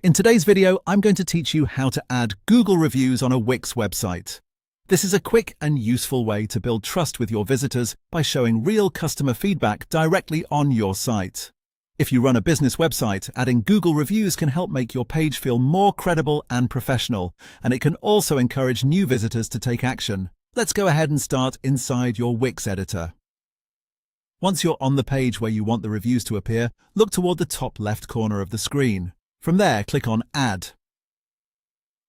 In today's video, I'm going to teach you how to add Google reviews on a Wix website. This is a quick and useful way to build trust with your visitors by showing real customer feedback directly on your site. If you run a business website, adding Google reviews can help make your page feel more credible and professional, and it can also encourage new visitors to take action. Let's go ahead and start inside your Wix editor. Once you're on the page where you want the reviews to appear, look toward the top left corner of the screen. From there, click on Add.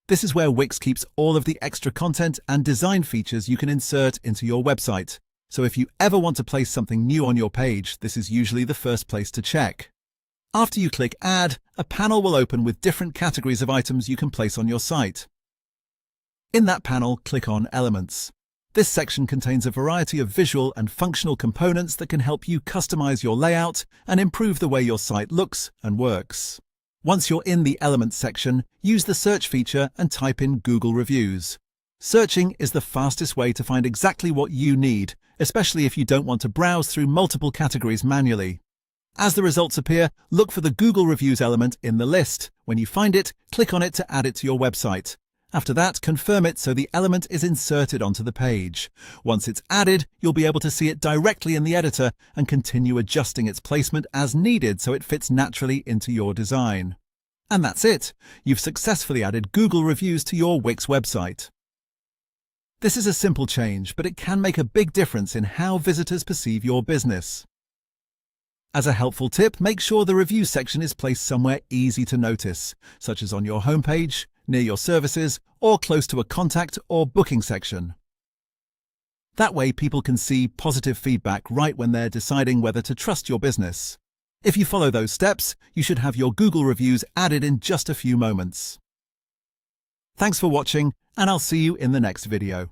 This is where Wix keeps all of the extra content and design features you can insert into your website. So if you ever want to place something new on your page, this is usually the first place to check. After you click Add, a panel will open with different categories of items you can place on your site. In that panel, click on Elements. This section contains a variety of visual and functional components that can help you customize your layout and improve the way your site looks and works. Once you're in the Elements section, use the search feature and type in Google reviews. Searching is the fastest way to find exactly what you need, especially if you don't want to browse through multiple categories manually. As the results appear, look for the Google reviews element in the list. When you find it, click on it to add it to your website. After that, confirm it so the element is inserted onto the page. Once it's added, you'll be able to see it directly in the editor and continue adjusting its placement as needed so it fits naturally into your design. And that's it. You've successfully added Google reviews to your Wix website. This is a simple change, but it can make a big difference in how visitors perceive your business. As a helpful tip, make sure the review section is placed somewhere easy to notice, such as on your homepage, near your services, or close to a contact or booking section. That way, people can see positive feedback right when they're deciding whether to trust your business. If you follow those steps, you should have your Google reviews added in just a few moments. Thanks for watching, and I'll see you in the next video.